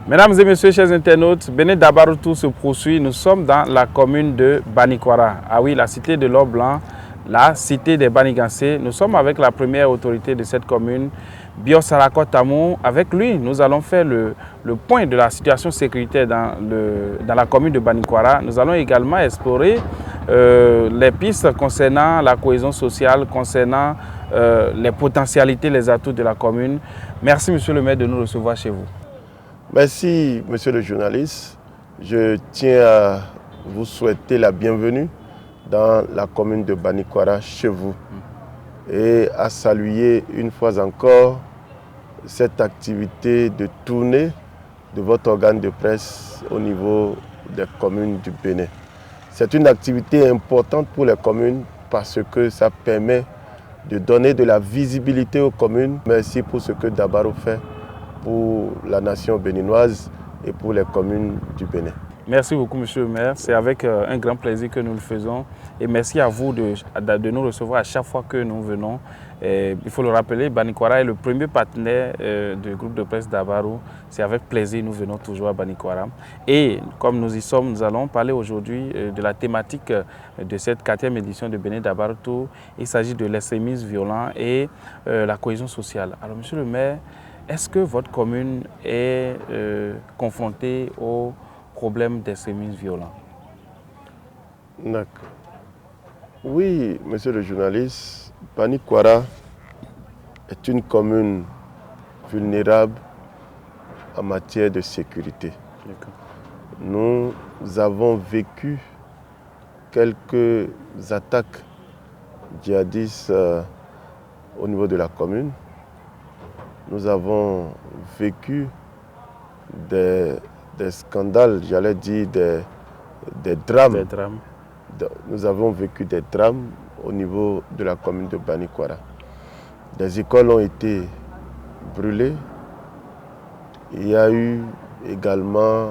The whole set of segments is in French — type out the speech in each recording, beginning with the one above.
Mesdames et messieurs, chers internautes, Béné Dabaroutou se poursuit. Nous sommes dans la commune de Banikwara. Ah oui, la cité de l'or blanc, la cité des Banigansé. Nous sommes avec la première autorité de cette commune, Bio Sarakot Tamou. Avec lui, nous allons faire le point de la situation sécuritaire dans la commune de Banikwara. Nous allons également explorer les pistes concernant la cohésion sociale, concernant les potentialités, les atouts de la commune. Merci, monsieur le maire, de nous recevoir chez vous. Merci, monsieur le journaliste. Je tiens à vous souhaiter la bienvenue dans la commune de Banikwara, chez vous. Et à saluer une fois encore cette activité de tournée de votre organe de presse au niveau des communes du Bénin. C'est une activité importante pour les communes parce que ça permet de donner de la visibilité aux communes. Merci pour ce que Dabarou fait pour la nation béninoise et pour les communes du Bénin. Merci beaucoup, monsieur le maire. C'est avec un grand plaisir que nous le faisons. Et merci à vous de nous recevoir à chaque fois que nous venons. Et il faut le rappeler, Banikwara est le premier partenaire du groupe de presse Dabarou. C'est avec plaisir que nous venons toujours à Banikwara. Et comme nous y sommes, nous allons parler aujourd'hui de la thématique de cette 4e édition de Béné Dabaroutou. Il s'agit de l'extrémisme violent et la cohésion sociale. Alors, monsieur le maire, est-ce que votre commune est confrontée au problème d'extrémisme violent? D'accord. Oui, monsieur le journaliste, Banikwara est une commune vulnérable en matière de sécurité. Nous avons vécu quelques attaques djihadistes au niveau de la commune. Nous avons vécu des scandales, j'allais dire des drames. Nous avons vécu des drames au niveau de la commune de Banikwara. Des écoles ont été brûlées. Il y a eu également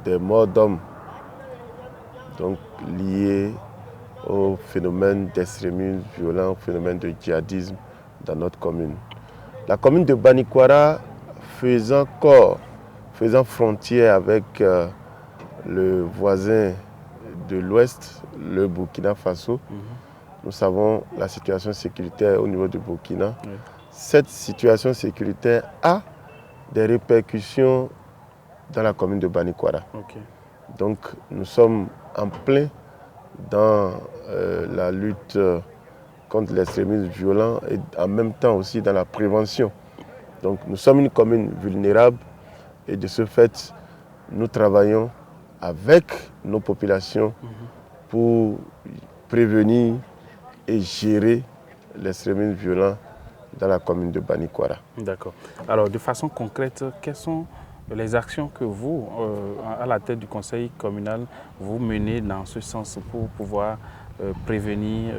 des morts d'hommes, donc liés au phénomène d'extrémisme violent, au phénomène de djihadisme dans notre commune. La commune de Banikwara faisant frontière avec le voisin de l'Ouest, le Burkina Faso. Nous savons la situation sécuritaire au niveau du Burkina. Cette situation sécuritaire a des répercussions dans la commune de Banikwara. Donc nous sommes en plein dans la lutte contre l'extrémisme violent et en même temps aussi dans la prévention. Donc nous sommes une commune vulnérable et de ce fait, nous travaillons avec nos populations pour prévenir et gérer l'extrémisme violent dans la commune de Banikwara. D'accord. Alors de façon concrète, quelles sont les actions que vous, à la tête du conseil communal, vous menez dans ce sens pour pouvoir prévenir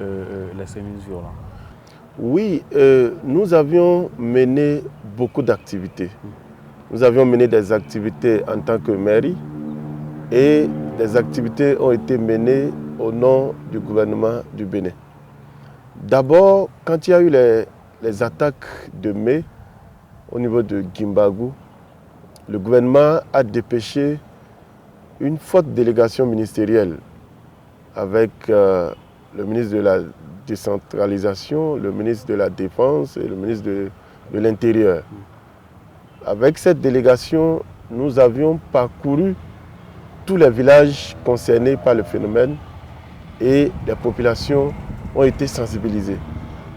l'extrémisme violent? Oui, nous avions mené beaucoup d'activités. Nous avions mené des activités en tant que mairie et des activités ont été menées au nom du gouvernement du Bénin. D'abord, quand il y a eu les attaques de mai au niveau de Guimbagou, le gouvernement a dépêché une forte délégation ministérielle avec le ministre de la décentralisation, le ministre de la Défense et le ministre de l'Intérieur. Avec cette délégation, nous avions parcouru tous les villages concernés par le phénomène et les populations ont été sensibilisées.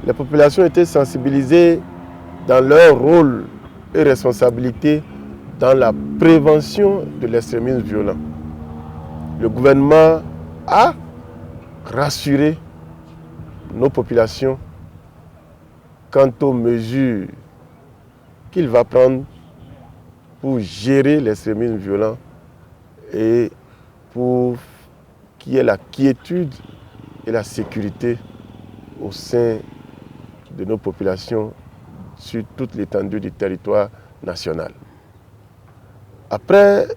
Les populations ont été sensibilisées dans leur rôle et responsabilité dans la prévention de l'extrémisme violent. Le gouvernement a rassuré nos populations quant aux mesures qu'il va prendre pour gérer l'extrémisme violent et pour qu'il y ait la quiétude et la sécurité au sein de nos populations sur toute l'étendue du territoire national. Après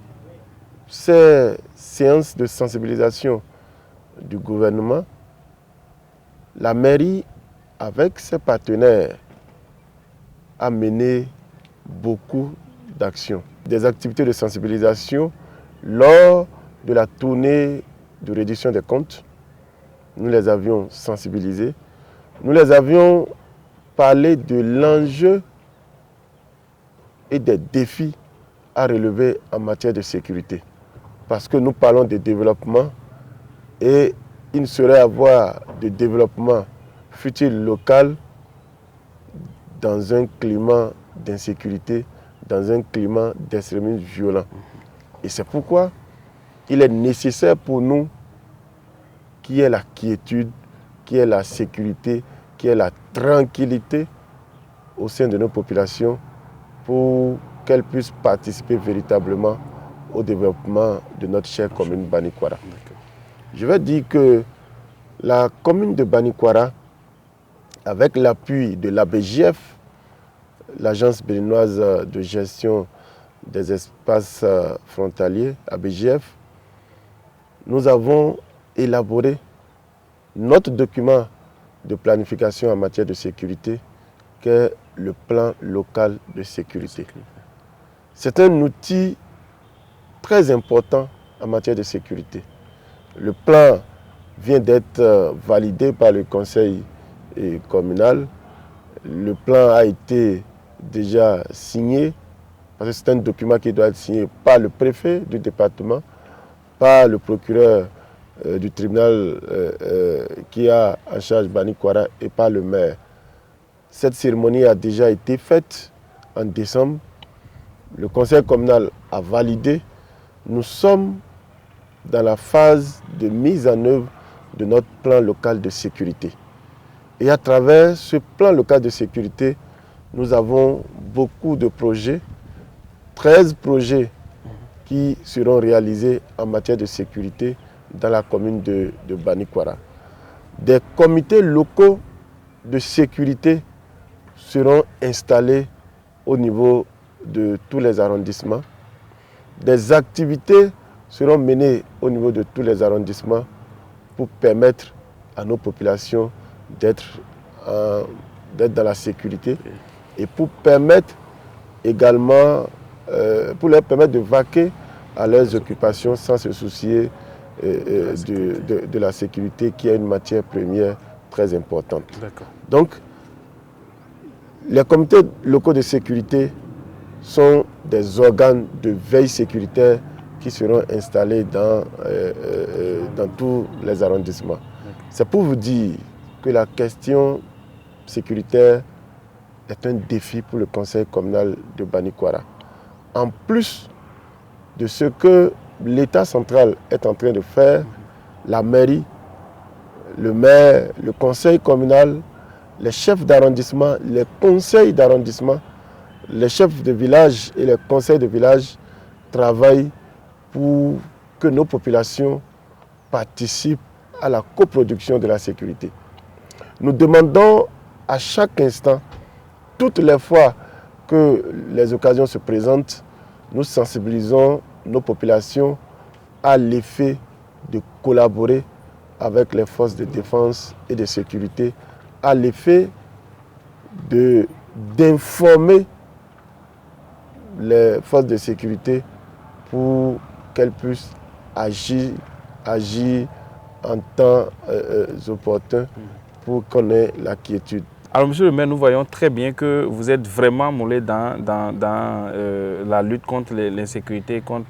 ces séances de sensibilisation du gouvernement, la mairie, avec ses partenaires, a mené beaucoup d'actions. des activités de sensibilisation lors de la tournée de réduction des comptes. Nous les avions sensibilisés. Nous les avions parlé de l'enjeu et des défis à relever en matière de sécurité. Parce que nous parlons de développement et il ne saurait avoir de développement futur local dans un climat d'insécurité, dans un climat d'extrémisme violent. Et c'est pourquoi il est nécessaire pour nous qu'il y ait la quiétude, qu'il y ait la sécurité, qu'il y ait la tranquillité au sein de nos populations pour qu'elles puissent participer véritablement au développement de notre chère commune Banikwara. Je vais dire que la commune de Banikwara, avec l'appui de l'ABGF, l'Agence béninoise de gestion des espaces frontaliers, ABGF, nous avons élaboré notre document de planification en matière de sécurité, qui est le plan local de sécurité. C'est un outil très important en matière de sécurité. Le plan vient d'être validé par le conseil communal. Le plan a été déjà signé, parce que c'est un document qui doit être signé par le préfet du département, par le procureur du tribunal qui a en charge Banikwara et par le maire. Cette cérémonie a déjà été faite en décembre. Le conseil communal a validé. Nous sommes dans la phase de mise en œuvre de notre plan local de sécurité. Et à travers ce plan local de sécurité, nous avons beaucoup de projets, 13 projets qui seront réalisés en matière de sécurité dans la commune de Banikwara. Des comités locaux de sécurité seront installés au niveau de tous les arrondissements. Des activités seront menées au niveau de tous les arrondissements pour permettre à nos populations d'être dans la sécurité et pour permettre également, pour leur permettre de vaquer à leurs occupations sans se soucier de la sécurité qui est une matière première très importante. Donc, les comités locaux de sécurité sont des organes de veille sécuritaire qui seront installés dans tous les arrondissements. C'est pour vous dire que la question sécuritaire est un défi pour le conseil communal de Banikwara. En plus de ce que l'État central est en train de faire, la mairie, le maire, le conseil communal, les chefs d'arrondissement, les conseils d'arrondissement, les chefs de village et les conseils de village travaillent pour que nos populations participent à la coproduction de la sécurité. Nous demandons à chaque instant, toutes les fois que les occasions se présentent, nous sensibilisons nos populations à l'effet de collaborer avec les forces de défense et de sécurité, à l'effet d'informer les forces de sécurité pour qu'elles puissent agir en temps opportun pour qu'on ait la quiétude. Alors, monsieur le maire, nous voyons très bien que vous êtes vraiment moulé dans la lutte contre l'insécurité, contre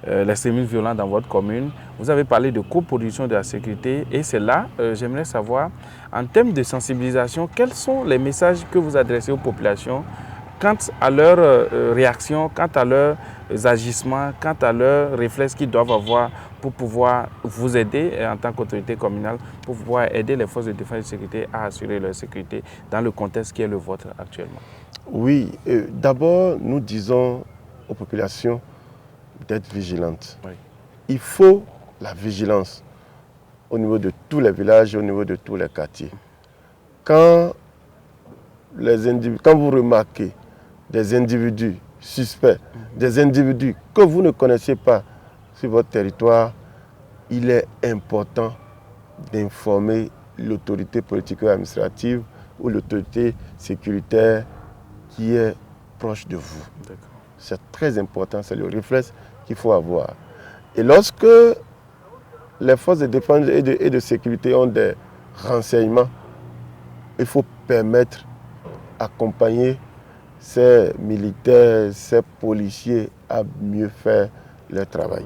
l'extrémisme violent dans votre commune. Vous avez parlé de coproduction de la sécurité et c'est là, j'aimerais savoir, en termes de sensibilisation, quels sont les messages que vous adressez aux populations quant à leur réaction, quant à leurs agissements, quant à leurs réflexes qu'ils doivent avoir pour pouvoir vous aider en tant qu'autorité communale, pour pouvoir aider les forces de défense et de sécurité à assurer leur sécurité dans le contexte qui est le vôtre actuellement? Oui, d'abord, nous disons aux populations d'être vigilantes. Oui. Il faut la vigilance au niveau de tous les villages, au niveau de tous les quartiers. Quand vous remarquez des individus suspects, des individus que vous ne connaissez pas sur votre territoire, il est important d'informer l'autorité politico-administrative ou l'autorité sécuritaire qui est proche de vous. C'est très important, c'est le réflexe qu'il faut avoir. Et lorsque les forces de défense et de sécurité ont des renseignements, il faut permettre, accompagner ces militaires, ces policiers à mieux faire leur travail.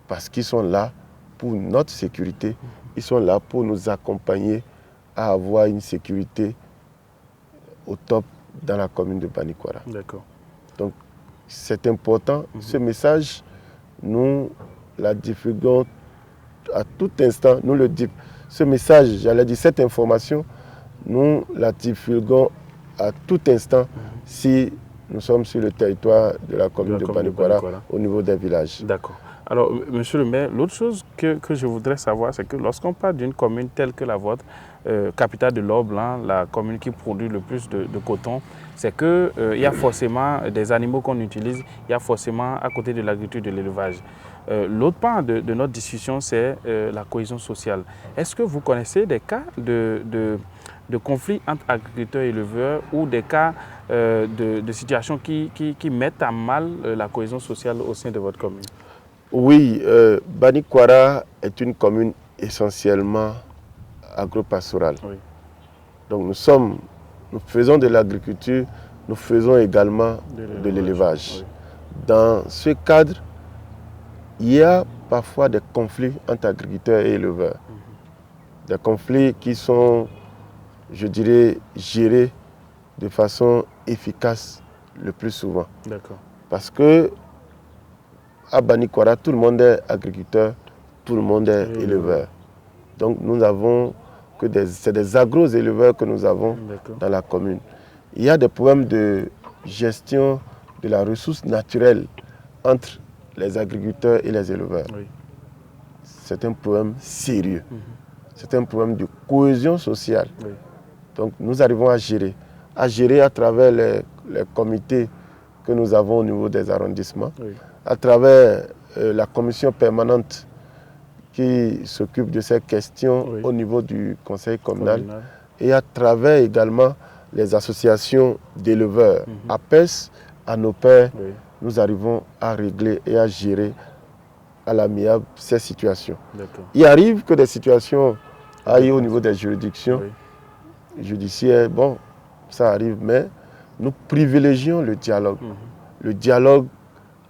Parce qu'ils sont là pour notre sécurité, ils sont là pour nous accompagner à avoir une sécurité au top dans la commune de Banikwara. D'accord. Donc, c'est important. Ce message, nous la diffusons à tout instant. Ce message, j'allais dire, cette information, nous la divulguons à tout instant si nous sommes sur le territoire de la commune de Banikwara, au niveau des villages. D'accord. Alors, monsieur le maire, l'autre chose que je voudrais savoir, c'est que lorsqu'on parle d'une commune telle que la vôtre, capitale de l'or blanc, la commune qui produit le plus de coton, c'est qu'il y a forcément des animaux qu'on utilise, il y a forcément à côté de l'agriculture de l'élevage. L'autre part de notre discussion, c'est la cohésion sociale. Est-ce que vous connaissez des cas de conflits entre agriculteurs et éleveurs ou des cas de situations qui mettent à mal la cohésion sociale au sein de votre commune? Oui, Banikwara est une commune essentiellement agro-pastorale. Oui. Donc nous faisons de l'agriculture, nous faisons également de l'élevage. Oui. Dans ce cadre, il y a parfois des conflits entre agriculteurs et éleveurs. Des conflits qui sont, je dirais, gérés de façon efficace le plus souvent. D'accord. Parce que à Banikwara, tout le monde est agriculteur, tout le monde est éleveur. Donc nous avons c'est des agro-éleveurs que nous avons dans la commune. Il y a des problèmes de gestion de la ressource naturelle entre les agriculteurs et les éleveurs. Oui. C'est un problème sérieux. C'est un problème de cohésion sociale. Oui. Donc nous arrivons à gérer à travers les comités que nous avons au niveau des arrondissements, oui. À travers la commission permanente qui s'occupe de ces questions oui. Au niveau du conseil communal et à travers également les associations d'éleveurs. APES, ANOPER, oui. Nous arrivons à régler et à gérer à l'amiable ces situations. Il arrive que des situations aillent au niveau des juridictions judiciaires, bon, ça arrive, mais nous privilégions le dialogue. Le dialogue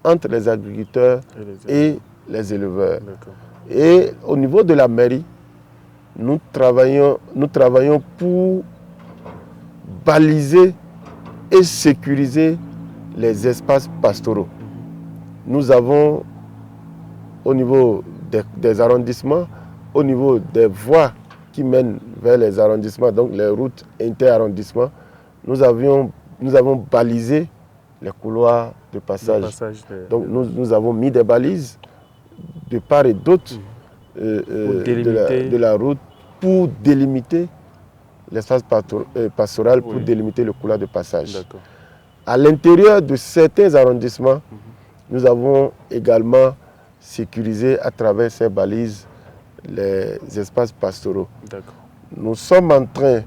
entre les agriculteurs et les éleveurs. Et au niveau de la mairie, nous travaillons pour baliser et sécuriser les espaces pastoraux. Nous avons au niveau des arrondissements, au niveau des voies qui mènent vers les arrondissements, donc les routes inter-arrondissements, nous avons balisé les couloirs de passage. Donc nous avons mis des balises de part et d'autre de la route pour délimiter l'espace pastoral, pour délimiter le couloir de passage. À l'intérieur de certains arrondissements, nous avons également sécurisé à travers ces balises les espaces pastoraux. Nous sommes en train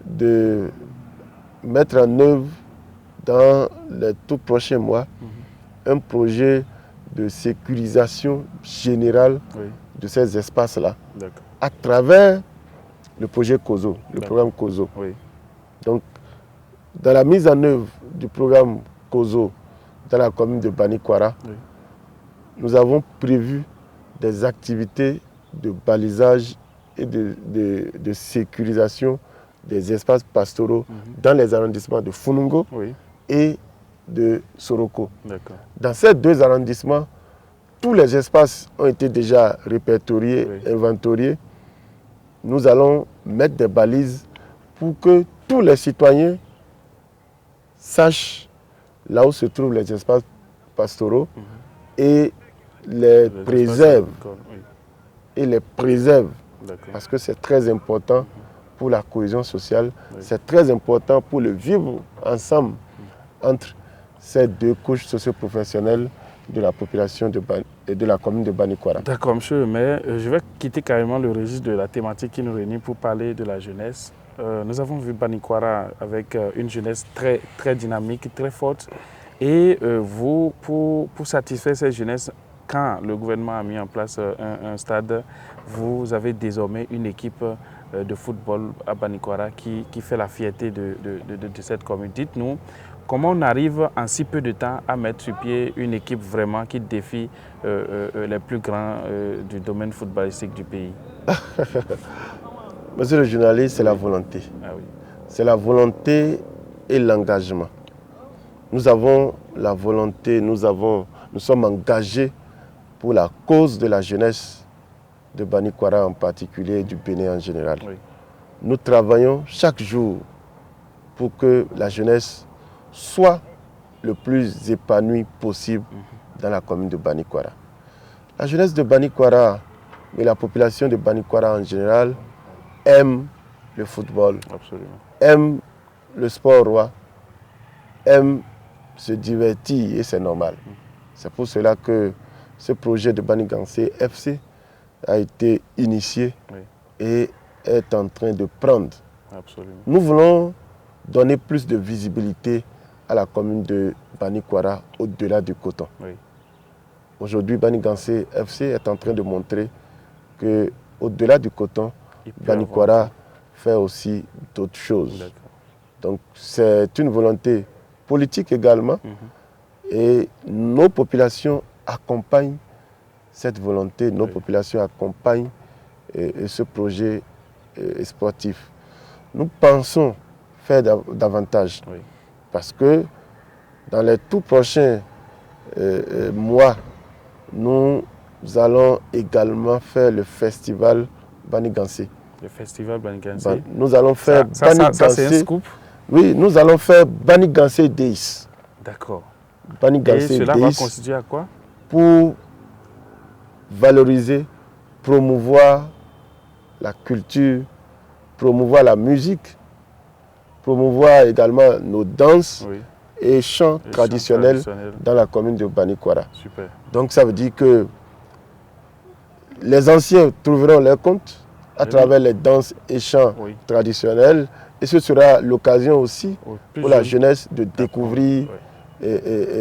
de mettre en œuvre dans les tout prochains mois un projet de sécurisation générale de ces espaces-là à travers le projet COSO, le programme COSO. Donc, dans la mise en œuvre du programme COSO dans la commune de Banikwara, nous avons prévu des activités de balisage et de sécurisation des espaces pastoraux dans les arrondissements de Funungo et de Soroko. Dans ces deux arrondissements, tous les espaces ont été déjà répertoriés, inventoriés. Nous allons mettre des balises pour que tous les citoyens sachent là où se trouvent les espaces pastoraux et les préservent. Et les préservent. Parce que c'est très important pour la cohésion sociale, c'est très important pour le vivre ensemble entre ces deux couches socio-professionnelles de la population de la commune de Banikwara. D'accord, monsieur le maire. Je vais quitter carrément le registre de la thématique qui nous réunit pour parler de la jeunesse. Nous avons vu Banikwara avec une jeunesse très dynamique, très forte. Et vous, pour satisfaire cette jeunesse, quand le gouvernement a mis en place un stade, vous avez désormais une équipe de football à Banikwara qui fait la fierté de cette commune. Dites-nous, comment on arrive en si peu de temps à mettre sur pied une équipe vraiment qui défie les plus grands du domaine footballistique du pays? Monsieur le journaliste, c'est la volonté. Ah oui. C'est la volonté et l'engagement. Nous avons la volonté, nous sommes engagés pour la cause de la jeunesse de Banikwara en particulier et du Bénin en général. Oui. Nous travaillons chaque jour pour que la jeunesse soit le plus épanouie possible dans la commune de Banikwara. La jeunesse de Banikwara et la population de Banikwara en général aime le football, Absolument. aime le sport roi, aime se divertir et c'est normal. C'est pour cela que ce projet de Banigansé FC a été initié et est en train de prendre. Absolument. Nous voulons donner plus de visibilité à la commune de Banikwara au-delà du coton. Oui. Aujourd'hui, Banigansé FC est en train de montrer qu'au-delà du coton, Banikwara fait aussi d'autres choses. Donc c'est une volonté politique également et nos populations accompagnent cette volonté, nos populations accompagnent ce projet sportif. Nous pensons faire davantage parce que dans les tout prochains mois, nous allons également faire le festival Banigansé. Le festival Banigansé. Nous allons faire ça c'est un scoop. Oui, nous allons faire Banigansé Days. D'accord. Banigansé Et cela Days va constituer à quoi? pour valoriser, promouvoir la culture, promouvoir la musique, promouvoir également nos danses et chants traditionnels dans la commune de Banikwara. Super. Donc ça veut dire que les anciens trouveront leur compte à travers les danses et chants traditionnels et ce sera l'occasion aussi pour la jeunesse de découvrir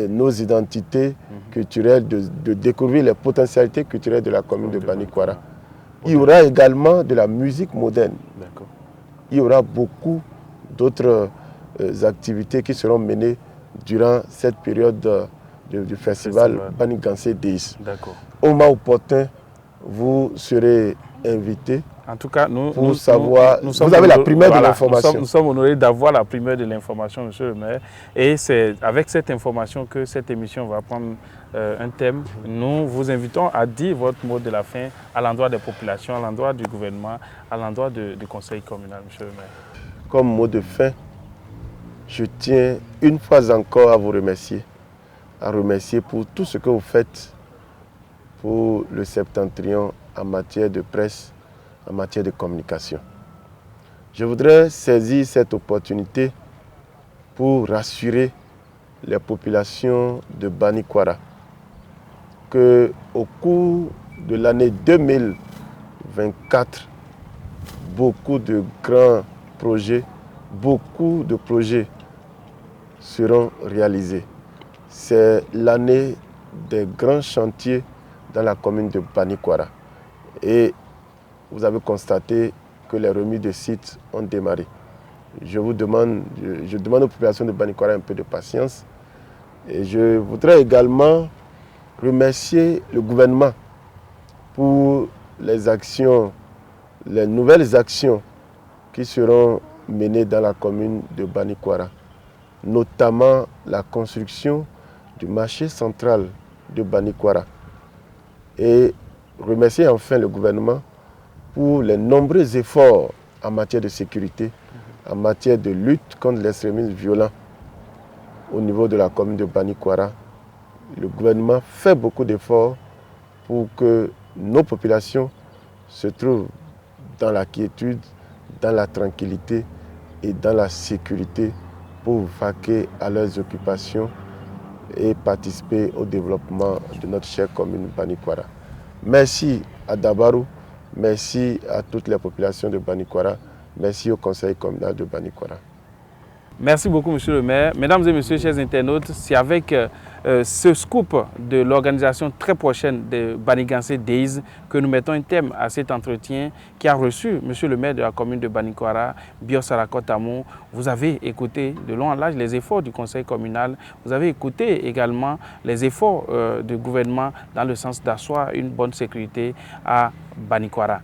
nos identités culturelles, de découvrir les potentialités culturelles de la commune de Banikwara. Il y aura également de la musique moderne. Il y aura beaucoup d'autres activités qui seront menées durant cette période du festival Banigansé Days. Au moment opportun, vous serez invités. En tout cas, vous avez la primeur de l'information. Nous sommes honorés d'avoir la primeur de l'information, monsieur le maire. Et c'est avec cette information que cette émission va prendre un thème. Nous vous invitons à dire votre mot de la fin à l'endroit des populations, à l'endroit du gouvernement, à l'endroit du conseil communal, monsieur le maire. Comme mot de fin, je tiens une fois encore à vous remercier. À remercier pour tout ce que vous faites pour le Septentrion en matière de presse, en matière de communication. Je voudrais saisir cette opportunité pour rassurer les populations de Banikwara qu'au cours de l'année 2024, beaucoup de grands projets, beaucoup de projets seront réalisés. C'est l'année des grands chantiers dans la commune de Banikwara. Et vous avez constaté que les remises de sites ont démarré. Je demande aux populations de Banikwara un peu de patience. Et je voudrais également remercier le gouvernement pour les actions, les nouvelles actions qui seront menées dans la commune de Banikwara, notamment la construction du marché central de Banikwara. Et remercier enfin le gouvernement pour les nombreux efforts en matière de sécurité, en matière de lutte contre l'extrémisme violent au niveau de la commune de Banikwara. Le gouvernement fait beaucoup d'efforts pour que nos populations se trouvent dans la quiétude, dans la tranquillité et dans la sécurité pour vaquer à leurs occupations et participer au développement de notre chère commune Banikwara. Merci à Dabarou, merci à toutes les populations de Banikwara, merci au conseil communal de Banikwara. Merci beaucoup, monsieur le maire. Mesdames et messieurs, chers internautes, c'est avec ce scoop de l'organisation très prochaine de Banigansé Days que nous mettons un thème à cet entretien qui a reçu monsieur le maire de la commune de Banikwara, Biosarako Tamou. Vous avez écouté de long en large les efforts du conseil communal. Vous avez écouté également les efforts du gouvernement dans le sens d'asseoir une bonne sécurité à Banikwara.